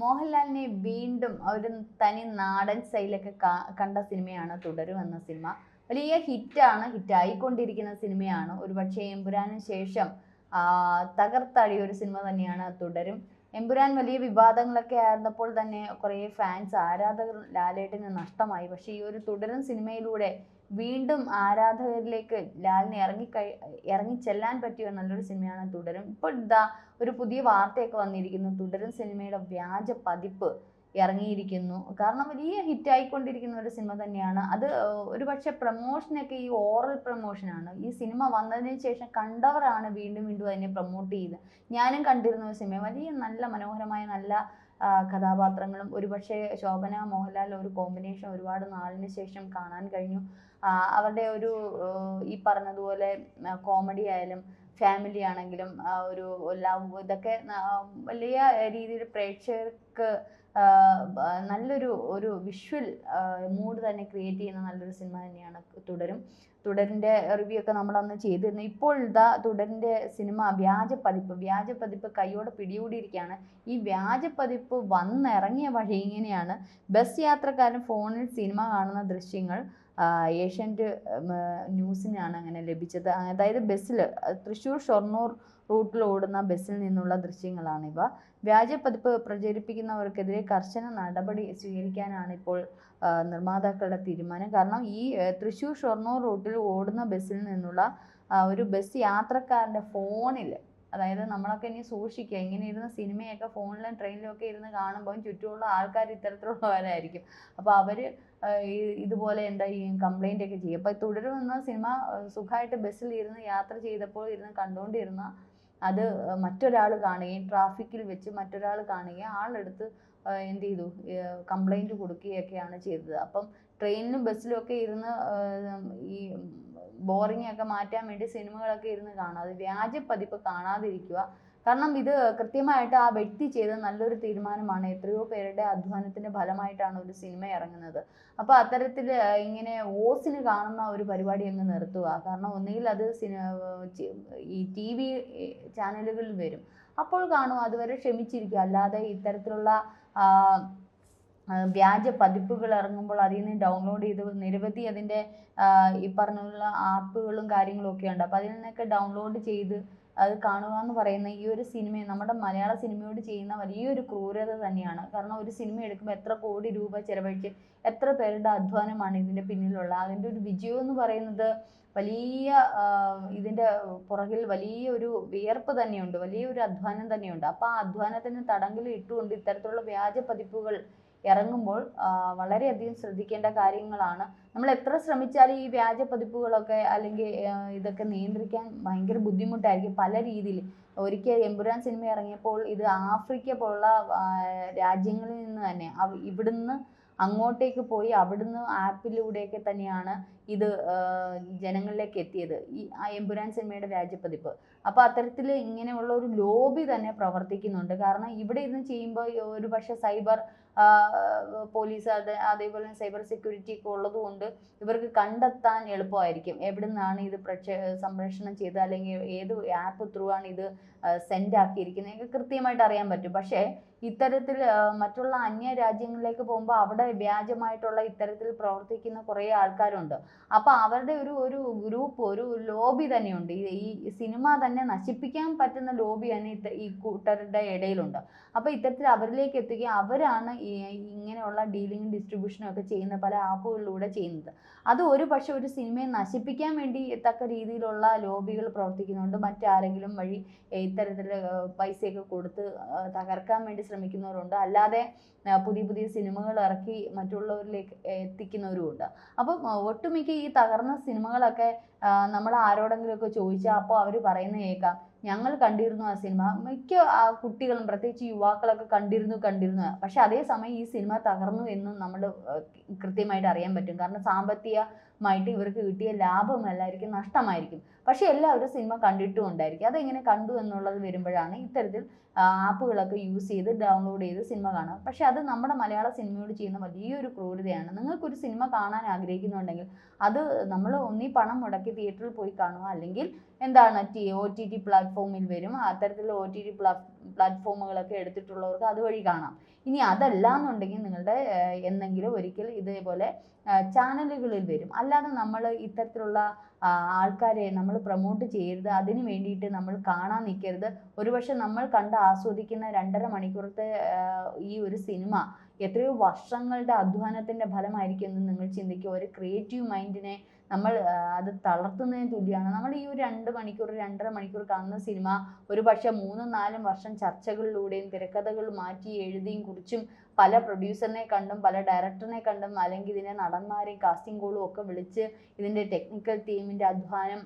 മോഹൻലാലിനെ വീണ്ടും ഒരു തനി നാടൻ സ്റ്റൈലൊക്കെ കണ്ട സിനിമയാണ് തുടരും എന്ന സിനിമ. വലിയ ഹിറ്റാണ്, ഹിറ്റായിക്കൊണ്ടിരിക്കുന്ന സിനിമയാണ്. ഒരുപക്ഷെ എമ്പുരാന് ശേഷം തകർത്തടിയ ഒരു സിനിമ തന്നെയാണ് തുടരും. എമ്പുരാൻ വലിയ വിവാദങ്ങളൊക്കെ ആയിരുന്നപ്പോൾ തന്നെ കുറേ ഫാൻസ് ആരാധകർ ലാലേട്ടന് നഷ്ടമായി. പക്ഷേ ഈ ഒരു തുടരും സിനിമയിലൂടെ വീണ്ടും ആരാധകരിലേക്ക് ലാലിന് ഇറങ്ങിച്ചെല്ലാൻ പറ്റിയ നല്ലൊരു സിനിമയാണ് തുടരും. ഇപ്പോൾ ഇതാ ഒരു പുതിയ വാർത്തയൊക്കെ വന്നിരിക്കുന്നു. തുടരും സിനിമയുടെ വ്യാജ പതിപ്പ് ഇറങ്ങിയിരിക്കുന്നു. കാരണം വലിയ ഹിറ്റായിക്കൊണ്ടിരിക്കുന്ന ഒരു സിനിമ തന്നെയാണ് അത്. ഒരുപക്ഷെ പ്രൊമോഷനൊക്കെ ഈ ഓറൽ പ്രൊമോഷനാണ്. ഈ സിനിമ വന്നതിന് ശേഷം കണ്ടവരാണ് വീണ്ടും വീണ്ടും അതിനെ പ്രൊമോട്ട് ചെയ്ത്. ഞാനും കണ്ടിരുന്ന ഒരു സിനിമ, വലിയ നല്ല മനോഹരമായ നല്ല കഥാപാത്രങ്ങളും ഒരുപക്ഷെ ശോഭന മോഹൻലാൽ ഒരു കോമ്പിനേഷൻ ഒരുപാട് നാളിന് ശേഷം കാണാൻ കഴിഞ്ഞു. അവരുടെ ഒരു ഈ പറഞ്ഞതുപോലെ കോമഡി ആയാലും ഫാമിലി ആണെങ്കിലും ഒരു ലവ്, ഇതൊക്കെ വലിയ രീതിയിൽ പ്രേക്ഷകർക്ക് നല്ലൊരു വിഷ്വൽ മൂഡ് തന്നെ ക്രിയേറ്റ് ചെയ്യുന്ന നല്ലൊരു സിനിമ തന്നെയാണ് തുടരിൻ്റെ റിവ്യൂ ഒക്കെ നമ്മളന്ന് ചെയ്തിരുന്നു. ഇപ്പോൾ ഇതാ തുടരിൻ്റെ സിനിമ വ്യാജ പതിപ്പ് കൈയോടെ പിടികൂടിയിരിക്കുകയാണ്. ഈ വ്യാജ പതിപ്പ് വന്നിറങ്ങിയ വഴി ഇങ്ങനെയാണ്. ബസ് യാത്രക്കാരൻ ഫോണിൽ സിനിമ കാണുന്ന ദൃശ്യങ്ങൾ ഏഷ്യാനെറ്റ് ന്യൂസിനാണ് അങ്ങനെ ലഭിച്ചത്. അതായത് ബസ്സിൽ തൃശ്ശൂർ ഷൊർണൂർ റൂട്ടിൽ ഓടുന്ന ബസ്സിൽ നിന്നുള്ള ദൃശ്യങ്ങളാണിവ. വ്യാജപ്പതിപ്പ് പ്രചരിപ്പിക്കുന്നവർക്കെതിരെ കർശന നടപടി സ്വീകരിക്കാനാണ് ഇപ്പോൾ നിർമ്മാതാക്കളുടെ തീരുമാനം. കാരണം ഈ തൃശ്ശൂർ ഷൊർണൂർ റൂട്ടിൽ ഓടുന്ന ബസ്സിൽ നിന്നുള്ള ഒരു ബസ് യാത്രക്കാരൻ്റെ ഫോണിൽ, അതായത് നമ്മളൊക്കെ ഇനി സൂക്ഷിക്കുക, ഇങ്ങനെ ഇരുന്ന് സിനിമയൊക്കെ ഫോണിലും ട്രെയിനിലും ഒക്കെ ഇരുന്ന് കാണുമ്പോൾ ചുറ്റുമുള്ള ആൾക്കാർ ഇത്തരത്തിലുള്ളവരായിരിക്കും. അപ്പോൾ അവർ ഇതുപോലെ എന്താ ഈ കംപ്ലൈൻ്റ് ഒക്കെ ചെയ്യും. അപ്പോൾ തുടരുമെന്ന സിനിമ സുഖമായിട്ട് ബസ്സിൽ ഇരുന്ന് യാത്ര ചെയ്തപ്പോൾ ഇരുന്ന് കണ്ടുകൊണ്ടിരുന്ന അത് മറ്റൊരാൾ കാണുകയും ട്രാഫിക്കിൽ വെച്ച് മറ്റൊരാൾ കാണുകയും ആളെടുത്ത് എന്ത് ചെയ്തു, കംപ്ലൈൻറ്റ് കൊടുക്കുകയൊക്കെയാണ് ചെയ്തത്. അപ്പം ട്രെയിനിലും ബസ്സിലും ഒക്കെ ഇരുന്ന് ഈ ബോറിംഗ് ഒക്കെ മാറ്റാൻ വേണ്ടി സിനിമകളൊക്കെ ഇരുന്ന് കാണുക. അത് വ്യാജ പതിപ്പ് കാണാതിരിക്കുക. കാരണം ഇത് കൃത്യമായിട്ട് ആ വ്യക്തി ചെയ്ത നല്ലൊരു തീരുമാനമാണ്. എത്രയോ പേരുടെ അധ്വാനത്തിൻ്റെ ഫലമായിട്ടാണ് ഒരു സിനിമ ഇറങ്ങുന്നത്. അപ്പോൾ അത്തരത്തിൽ ഇങ്ങനെ ഓസിന് കാണുന്ന ഒരു പരിപാടി അങ്ങ് നിർത്തുക. കാരണം ഒന്നുകിൽ അത് ഈ TV ചാനലുകളിൽ വരും, അപ്പോൾ കാണുക, അതുവരെ ക്ഷമിച്ചിരിക്കുക. അല്ലാതെ ഇത്തരത്തിലുള്ള വ്യാജ പതിപ്പുകൾ ഇറങ്ങുമ്പോൾ അതിൽ നിന്ന് ഡൗൺലോഡ് ചെയ്ത് നിരവധി അതിൻ്റെ ഈ പറഞ്ഞുള്ള ആപ്പുകളും കാര്യങ്ങളും ഒക്കെ ഉണ്ട്. അപ്പോൾ അതിൽ നിന്നൊക്കെ ഡൗൺലോഡ് ചെയ്ത് അത് കാണുക എന്ന് പറയുന്ന ഈ ഒരു സിനിമയെ നമ്മുടെ മലയാള സിനിമയോട് ചെയ്യുന്ന വലിയൊരു ക്രൂരത തന്നെയാണ്. കാരണം ഒരു സിനിമ എടുക്കുമ്പോൾ എത്ര കോടി രൂപ ചിലവഴിച്ച് എത്ര പേരുടെ അധ്വാനമാണ് ഇതിൻ്റെ പിന്നിലുള്ള. അതിൻ്റെ ഒരു വിജയം എന്ന് പറയുന്നത് വലിയ ഇതിൻ്റെ പുറകിൽ വലിയൊരു വിയർപ്പ് തന്നെയുണ്ട്, വലിയൊരു അധ്വാനം തന്നെയുണ്ട്. അപ്പോൾ ആ അധ്വാനത്തിന് തടങ്കൽ ഇട്ടുകൊണ്ട് ഇത്തരത്തിലുള്ള വ്യാജ പതിപ്പുകൾ ഇറങ്ങുമ്പോൾ വളരെയധികം ശ്രദ്ധിക്കേണ്ട കാര്യങ്ങളാണ്. നമ്മൾ എത്ര ശ്രമിച്ചാലും ഈ വ്യാജ പതിപ്പുകളൊക്കെ അല്ലെങ്കിൽ ഇതൊക്കെ നിയന്ത്രിക്കാൻ ഭയങ്കര ബുദ്ധിമുട്ടായിരിക്കും പല രീതിയിൽ. ഒരിക്കൽ എമ്പുരാൻ സിനിമ ഇറങ്ങിയപ്പോൾ ഇത് ആഫ്രിക്ക പോലുള്ള രാജ്യങ്ങളിൽ നിന്ന് തന്നെ ഇവിടുന്ന് അങ്ങോട്ടേക്ക് പോയി അവിടുന്ന് ആപ്പിലൂടെയൊക്കെ തന്നെയാണ് ഇത് ജനങ്ങളിലേക്ക് എത്തിയത്, ഈ എമ്പുരാൻ സിനിമയുടെ വ്യാജപ്പതിപ്പ്. അപ്പോൾ അത്തരത്തിൽ ഇങ്ങനെയുള്ള ഒരു ലോബി തന്നെ പ്രവർത്തിക്കുന്നുണ്ട്. കാരണം ഇവിടെ ഇരുന്ന് ചെയ്യുമ്പോൾ ഒരു പക്ഷേ സൈബർ പോലീസ് അതേപോലെ സൈബർ സെക്യൂരിറ്റി ഒക്കെ ഉള്ളതുകൊണ്ട് ഇവർക്ക് കണ്ടെത്താൻ എളുപ്പമായിരിക്കും എവിടെ നിന്നാണ് ഇത് സംപ്രേഷണം ചെയ്ത് അല്ലെങ്കിൽ ഏത് ആപ്പ് ത്രൂ ആണ് ഇത് സെൻഡ് ആക്കിയിരിക്കുന്നത് കൃത്യമായിട്ട് അറിയാൻ പറ്റും. പക്ഷേ ഇത്തരത്തിൽ മറ്റുള്ള അന്യ രാജ്യങ്ങളിലേക്ക് പോകുമ്പോൾ അവിടെ വ്യാജമായിട്ടുള്ള ഇത്തരത്തിൽ പ്രവർത്തിക്കുന്ന കുറേ ആൾക്കാരുണ്ട്. അപ്പോൾ അവരുടെ ഒരു ഗ്രൂപ്പ്, ഒരു ലോബി തന്നെയുണ്ട്. ഈ സിനിമ തന്നെ നശിപ്പിക്കാൻ പറ്റുന്ന ലോബി തന്നെ ഈ കൂട്ടരുടെ ഇടയിലുണ്ട്. അപ്പോൾ ഇത്തരത്തിൽ അവരിലേക്ക് എത്തുക, അവരാണ് ഇങ്ങനെയുള്ള ഡീലിങ്ങും ഡിസ്ട്രിബ്യൂഷനും ഒക്കെ ചെയ്യുന്ന പല ആപ്പുകളിലൂടെ ചെയ്യുന്നത്. അത് ഒരു പക്ഷെ ഒരു സിനിമയെ നശിപ്പിക്കാൻ വേണ്ടി തക്ക രീതിയിലുള്ള ലോബികൾ പ്രവർത്തിക്കുന്നുണ്ട്. മറ്റാരെങ്കിലും വഴി ഇത്തരത്തിൽ പൈസയൊക്കെ കൊടുത്ത് തകർക്കാൻ വേണ്ടി ശ്രമിക്കുന്നവരുണ്ട്. അല്ലാതെ പുതിയ സിനിമകൾ ഇറക്കി മറ്റുള്ളവരിലേക്ക് എത്തിക്കുന്നവരുമുണ്ട്. അപ്പം ഒട്ടുമിക്ക ഈ തകർന്ന സിനിമകളൊക്കെ നമ്മൾ ആരോടെങ്കിലുമൊക്കെ ചോദിച്ചാൽ അപ്പോൾ അവർ പറയുന്ന കേൾക്കാം, ഞങ്ങൾ കണ്ടിരുന്നു ആ സിനിമ. മിക്ക കുട്ടികളും പ്രത്യേകിച്ച് യുവാക്കളൊക്കെ കണ്ടിരുന്നു. പക്ഷെ അതേസമയം ഈ സിനിമ തകർന്നു എന്നും നമ്മൾ കൃത്യമായിട്ട് അറിയാൻ പറ്റും. കാരണം സാമ്പത്തികമായിട്ട് ഇവർക്ക് കിട്ടിയ ലാഭമല്ലായിരിക്കും, നഷ്ടമായിരിക്കും. പക്ഷെ എല്ലാവരും സിനിമ കണ്ടിട്ടും ഉണ്ടായിരിക്കും. അതെങ്ങനെ കണ്ടു എന്നുള്ളത് വരുമ്പോഴാണ് ഇത്തരത്തിൽ ആപ്പുകളൊക്കെ യൂസ് ചെയ്ത് ഡൗൺലോഡ് ചെയ്ത് സിനിമ കാണുക. പക്ഷെ അത് നമ്മുടെ മലയാള സിനിമയോട് ചെയ്യുന്ന വലിയൊരു ക്രൂരതയാണ്. നിങ്ങൾക്കൊരു സിനിമ കാണാൻ ആഗ്രഹിക്കുന്നുണ്ടെങ്കിൽ അത് നമ്മൾ ഒന്നീ പണം മുടക്കി തിയേറ്ററിൽ പോയി കാണുക, അല്ലെങ്കിൽ എന്താണ് OTT പ്ലാറ്റ്ഫോമിൽ വരും. അത്തരത്തിലുള്ള OTT പ്ലാറ്റ്ഫോമുകളൊക്കെ എടുത്തിട്ടുള്ളവർക്ക് അതുവഴി കാണാം. ഇനി അതല്ല എന്നുണ്ടെങ്കിൽ നിങ്ങളുടെ എന്തെങ്കിലും ഒരിക്കൽ ഇതേപോലെ ചാനലുകളിൽ വരും. അല്ലാതെ നമ്മൾ ഇത്തരത്തിലുള്ള ആൾക്കാരെ നമ്മൾ പ്രൊമോട്ട് ചെയ്യരുത്, അതിന് വേണ്ടിയിട്ട് നമ്മൾ കാണാൻ നിൽക്കരുത്. ഒരുപക്ഷെ നമ്മൾ കണ്ട് ആസ്വദിക്കുന്ന 2.5 മണിക്കൂറത്തെ ഈ ഒരു സിനിമ എത്രയോ വർഷങ്ങളുടെ അധ്വാനത്തിൻ്റെ ഫലമായിരിക്കും എന്ന് നിങ്ങൾ ചിന്തിക്കുക. ഒരു ക്രിയേറ്റീവ് മൈൻഡിനെ നമ്മൾ അത് തളർത്തുന്നതിന് തുല്യമാണ്. നമ്മൾ ഈ ഒരു 2 മണിക്കൂർ 2.5 മണിക്കൂർ കാണുന്ന സിനിമ ഒരു പക്ഷേ 3-4 വർഷം ചർച്ചകളിലൂടെയും തിരക്കഥകൾ മാറ്റി എഴുതിയും കുറിച്ചും പല പ്രൊഡ്യൂസറിനെ കണ്ടും പല ഡയറക്ടറിനെ കണ്ടും അല്ലെങ്കിൽ ഇതിൻ്റെ നടന്മാരെയും കാസ്റ്റിംഗ് കോളും ഒക്കെ വിളിച്ച് ഇതിൻ്റെ ടെക്നിക്കൽ ടീമിൻ്റെ അധ്വാനം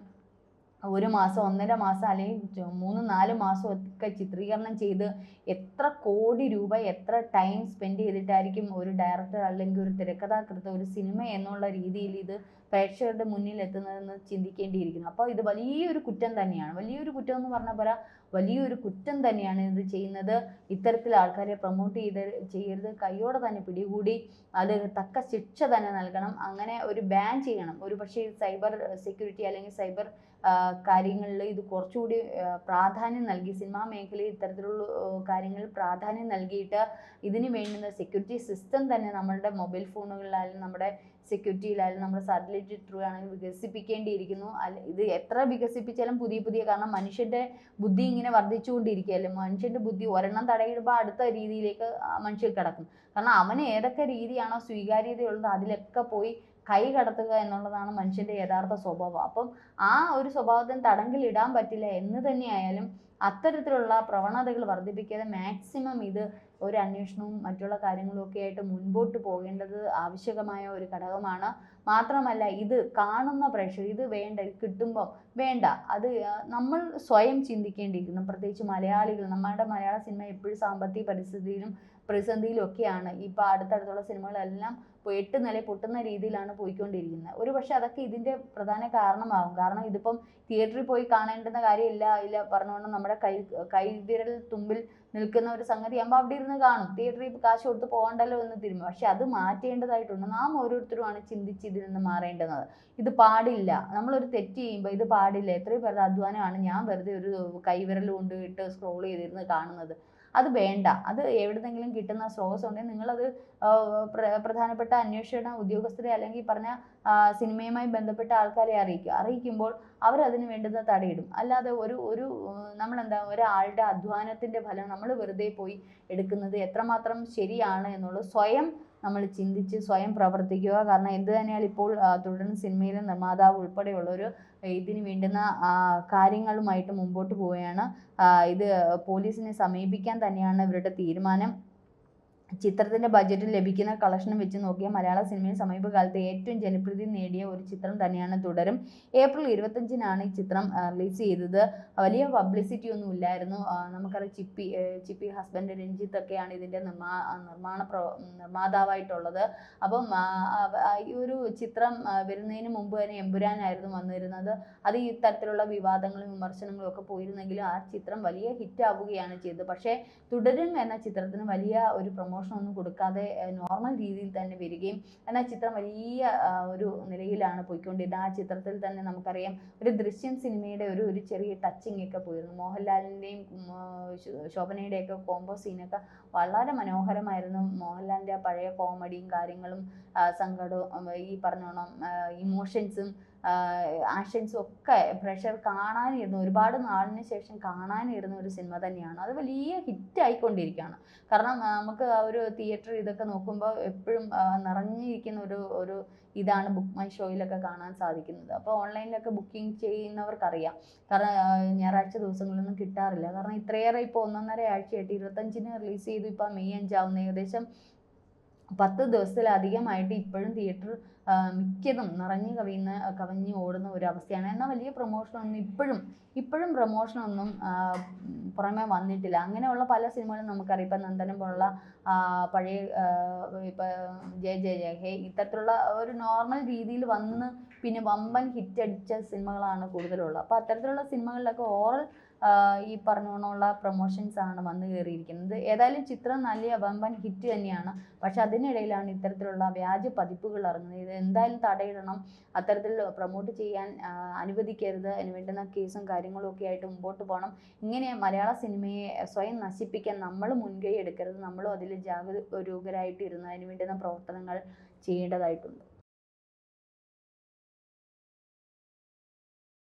1 മാസം 1.5 മാസം അല്ലെങ്കിൽ 3-4 മാസം ഒക്കെ ചിത്രീകരണം ചെയ്ത് എത്ര കോടി രൂപ എത്ര ടൈം സ്പെൻഡ് ചെയ്തിട്ടായിരിക്കും ഒരു ഡയറക്ടർ അല്ലെങ്കിൽ ഒരു തിരക്കഥാകൃത്ത് ഒരു സിനിമ എന്നുള്ള രീതിയിൽ ഇത് പ്രേക്ഷകരുടെ മുന്നിൽ എത്തുന്നതെന്ന് ചിന്തിക്കേണ്ടിയിരിക്കുന്നു. അപ്പോൾ ഇത് വലിയൊരു കുറ്റം തന്നെയാണ്. വലിയൊരു കുറ്റം എന്ന് പറഞ്ഞാൽ പോരാ, വലിയൊരു കുറ്റം തന്നെയാണ് ഇത് ചെയ്യുന്നത്. ഇത്തരത്തിൽ ആൾക്കാരെ പ്രൊമോട്ട് ചെയ്യരുത്. കൈയോടെ തന്നെ പിടികൂടി അത് തക്ക ശിക്ഷ തന്നെ നൽകണം. അങ്ങനെ ഒരു ബാൻ ചെയ്യണം. ഒരു പക്ഷേ സൈബർ സെക്യൂരിറ്റി അല്ലെങ്കിൽ സൈബർ കാര്യങ്ങളിൽ ഇത് കുറച്ചുകൂടി പ്രാധാന്യം നൽകി, സിനിമാ മേഖലയിൽ ഇത്തരത്തിലുള്ള കാര്യങ്ങളിൽ പ്രാധാന്യം നൽകിയിട്ട് ഇതിന് വേണ്ടുന്ന സെക്യൂരിറ്റി സിസ്റ്റം തന്നെ നമ്മളുടെ മൊബൈൽ ഫോണുകളിലായാലും നമ്മുടെ സെക്യൂരിറ്റിയിലായാലും നമ്മുടെ സാറ്റലൈറ്റ് ത്രൂ ആണെങ്കിൽ വികസിപ്പിക്കേണ്ടിയിരിക്കുന്നു. ഇത് എത്ര വികസിപ്പിച്ചാലും പുതിയ കാരണം മനുഷ്യൻ്റെ ബുദ്ധി ഇങ്ങനെ വർദ്ധിച്ചുകൊണ്ടിരിക്കുകയല്ലേ. മനുഷ്യൻ്റെ ബുദ്ധി ഒരെണ്ണം തടയിടുമ്പോൾ അടുത്ത രീതിയിലേക്ക് മനുഷ്യൻ കിടക്കും. കാരണം അവന് ഏതൊക്കെ രീതിയാണോ സ്വീകാര്യതയുള്ളത് അതിലൊക്കെ പോയി കൈ കടത്തുക എന്നുള്ളതാണ് മനുഷ്യൻ്റെ യഥാർത്ഥ സ്വഭാവം. അപ്പം ആ ഒരു സ്വഭാവത്തിന് തടങ്കലിടാൻ പറ്റില്ല. എന്ന് തന്നെയായാലും അത്തരത്തിലുള്ള പ്രവണതകൾ വർദ്ധിപ്പിക്കാതെ മാക്സിമം ഇത് ഒരു അന്വേഷണവും മറ്റുള്ള കാര്യങ്ങളും ഒക്കെ ആയിട്ട് മുൻപോട്ട് പോകേണ്ടത് ആവശ്യകമായ ഒരു ഘടകമാണ്. മാത്രമല്ല ഇത് കാണുന്ന പ്രേക്ഷകർ ഇത് വേണ്ട, ഇത് കിട്ടുമ്പോൾ വേണ്ട, അത് നമ്മൾ സ്വയം ചിന്തിക്കേണ്ടിയിരിക്കുന്നു. പ്രത്യേകിച്ച് മലയാളികൾ, നമ്മുടെ മലയാള സിനിമ എപ്പോഴും സാമ്പത്തിക പ്രതിസന്ധിയിലും ഒക്കെയാണ്. ഇപ്പോൾ അടുത്തടുത്തുള്ള സിനിമകളെല്ലാം 8 നില പൊട്ടുന്ന രീതിയിലാണ് പോയിക്കൊണ്ടിരിക്കുന്നത്. ഒരു പക്ഷെ അതൊക്കെ ഇതിൻ്റെ പ്രധാന കാരണമാകും. കാരണം ഇതിപ്പം തിയേറ്ററിൽ പോയി കാണേണ്ടുന്ന കാര്യമില്ല പറഞ്ഞുകൊണ്ട് നമ്മുടെ കൈവിരൽ തുമ്പിൽ നിൽക്കുന്ന ഒരു സംഗതി ആകുമ്പോൾ അവിടെ ഇരുന്ന് കാണും. തിയേറ്ററിൽ കാശ് കൊടുത്ത് പോകണ്ടല്ലോ എന്ന് തിരുമ്പും. പക്ഷെ അത് മാറ്റേണ്ടതായിട്ടുണ്ട്. നാം ഓരോരുത്തരുമാണ് ചിന്തിച്ച് ഇതിൽ നിന്ന് മാറേണ്ടുന്നത്. ഇത് പാടില്ല. നമ്മളൊരു തെറ്റ് ചെയ്യുമ്പോൾ ഇത് പാടില്ല. എത്രയോ പേരുടെ അധ്വാനമാണ് ഞാൻ വെറുതെ ഒരു കൈവിരൽ കൊണ്ടിട്ട് സ്ക്രോൾ ചെയ്തിരുന്ന് കാണുന്നത്. അത് വേണ്ട. അത് എവിടുന്നെങ്കിലും കിട്ടുന്ന സ്രോതസ് ഉണ്ടെങ്കിൽ നിങ്ങളത് പ്രധാനപ്പെട്ട അന്വേഷണ ഉദ്യോഗസ്ഥരെ അല്ലെങ്കിൽ പറഞ്ഞ സിനിമയുമായി ബന്ധപ്പെട്ട ആൾക്കാരെ അറിയിക്കുമ്പോൾ അവരതിന് വേണ്ടുന്ന തടയിടും. അല്ലാതെ നമ്മളെന്താ ഒരാളുടെ അധ്വാനത്തിൻ്റെ ഫലം നമ്മൾ വെറുതെ പോയി എടുക്കുന്നത് എത്രമാത്രം ശരിയാണ് എന്നുള്ളത് സ്വയം നമ്മൾ ചിന്തിച്ച് സ്വയം പ്രവർത്തിക്കുക. കാരണം എന്ത് തന്നെയാലും ഇപ്പോൾ തുടർന്ന് സിനിമയിലെ നിർമ്മാതാവ് ഉൾപ്പെടെയുള്ളൊരു ഇതിന് വേണ്ടുന്ന കാര്യങ്ങളുമായിട്ട് മുമ്പോട്ട് പോവുകയാണ്. ഇത് പോലീസിനെ സമീപിക്കാൻ തന്നെയാണ് ഇവരുടെ തീരുമാനം. ചിത്രത്തിൻ്റെ ബജറ്റിൽ ലഭിക്കുന്ന കളക്ഷനും വെച്ച് നോക്കിയാൽ മലയാള സിനിമയിൽ സമീപകാലത്ത് ഏറ്റവും ജനപ്രീതി നേടിയ ഒരു ചിത്രം തന്നെയാണ് തുടരും. ഏപ്രിൽ 25-നാണ് ഈ ചിത്രം റിലീസ് ചെയ്തത്. വലിയ പബ്ലിസിറ്റി ഒന്നും ഇല്ലായിരുന്നു. നമുക്കറിയാം ചിപ്പി ഹസ്ബൻഡ് രഞ്ജിത്ത് ഒക്കെയാണ് ഇതിൻ്റെ നിർമ്മാതാവായിട്ടുള്ളത്. അപ്പം ഈ ഒരു ചിത്രം വരുന്നതിന് മുമ്പ് തന്നെ എമ്പുരാനായിരുന്നു വന്നിരുന്നത്. അത് ഈ തരത്തിലുള്ള വിവാദങ്ങളും വിമർശനങ്ങളും ഒക്കെ പോയിരുന്നെങ്കിലും ആ ചിത്രം വലിയ ഹിറ്റ് ആവുകയാണ് ചെയ്തത്. പക്ഷേ തുടരും എന്ന ചിത്രത്തിന് വലിയ ഒരു പ്രൊമോഷനൊന്നും കൊടുക്കാതെ നോർമൽ രീതിയിൽ തന്നെ വരികയും എന്നാൽ ചിത്രം വലിയ ഒരു നിലയിലാണ് പോയിക്കൊണ്ടിരുന്നത്. ആ ചിത്രത്തിൽ തന്നെ നമുക്കറിയാം ഒരു ദൃശ്യം സിനിമയുടെ ഒരു ചെറിയ ടച്ചിങ് ഒക്കെ പോയിരുന്നു. മോഹൻലാലിൻ്റെയും ശോഭനയുടെയൊക്കെ കോംബോ സീനൊക്കെ വളരെ മനോഹരമായിരുന്നു. മോഹൻലാലിൻ്റെ പഴയ കോമഡിയും കാര്യങ്ങളും സങ്കടവും ഈ പറഞ്ഞോണം ഇമോഷൻസും ആക്ഷൻസും ഒക്കെ പ്രേക്ഷകർ കാണാനിരുന്നു. ഒരുപാട് നാളിന് ശേഷം കാണാനിരുന്ന ഒരു സിനിമ തന്നെയാണ്. അത് വലിയ ഹിറ്റായിക്കൊണ്ടിരിക്കുകയാണ്. കാരണം നമുക്ക് ആ ഒരു തിയേറ്റർ ഇതൊക്കെ നോക്കുമ്പോൾ എപ്പോഴും നിറഞ്ഞിരിക്കുന്ന ഒരു ഇതാണ് ബുക്ക് മൈ ഷോയിലൊക്കെ കാണാൻ സാധിക്കുന്നത്. അപ്പോൾ ഓൺലൈനിലൊക്കെ ബുക്കിംഗ് ചെയ്യുന്നവർക്കറിയാം. കാരണം ഞായറാഴ്ച ദിവസങ്ങളിലൊന്നും കിട്ടാറില്ല. കാരണം ഇത്രയേറെ ഇപ്പോൾ 1.5 ആഴ്ചയായിട്ട് 25-ന് റിലീസ് ചെയ്തു. ഇപ്പോൾ മെയ് 5 ആവുന്ന ഏകദേശം 10 ദിവസത്തിലധികമായിട്ട് ഇപ്പോഴും തിയേറ്റർ മിക്കതും നിറഞ്ഞു കവിഞ്ഞ് ഓടുന്ന ഒരു അവസ്ഥയാണ്. എന്നാൽ വലിയ പ്രൊമോഷനൊന്നും ഇപ്പോഴും പ്രൊമോഷനൊന്നും പുറമെ വന്നിട്ടില്ല. അങ്ങനെയുള്ള പല സിനിമകളും നമുക്കറിയാം. ഇപ്പം നന്ദനം പോലുള്ള പഴയ ഇപ്പം ജയ ഹേ ഇത്തരത്തിലുള്ള ഒരു നോർമൽ രീതിയിൽ വന്ന് പിന്നെ വമ്പൻ ഹിറ്റ് അടിച്ച സിനിമകളാണ് കൂടുതലുള്ളത്. അപ്പോൾ അത്തരത്തിലുള്ള സിനിമകളിലൊക്കെ ഓവറോൾ ഈ പറഞ്ഞോണമുള്ള പ്രൊമോഷൻസ് ആണ് വന്നു കയറിയിരിക്കുന്നത്. ഏതായാലും ചിത്രം നല്ല വമ്പൻ ഹിറ്റ് തന്നെയാണ്. പക്ഷെ അതിനിടയിലാണ് ഇത്തരത്തിലുള്ള വ്യാജ പതിപ്പുകൾ ഇറങ്ങുന്നത്. ഇത് എന്തായാലും തടയിടണം. അത്തരത്തിൽ പ്രൊമോട്ട് ചെയ്യാൻ അനുവദിക്കരുത്. അതിന് വേണ്ടുന്ന കേസും കാര്യങ്ങളും ഒക്കെ ആയിട്ട് മുമ്പോട്ട് പോകണം. ഇങ്ങനെ മലയാള സിനിമയെ സ്വയം നശിപ്പിക്കാൻ നമ്മൾ മുൻകൈ എടുക്കരുത്. നമ്മളും അതിൽ ജാഗരൂകരായിട്ട് ഇരുന്ന് അതിന് വേണ്ടുന്ന പ്രവർത്തനങ്ങൾ ചെയ്യേണ്ടതായിട്ടുണ്ട്.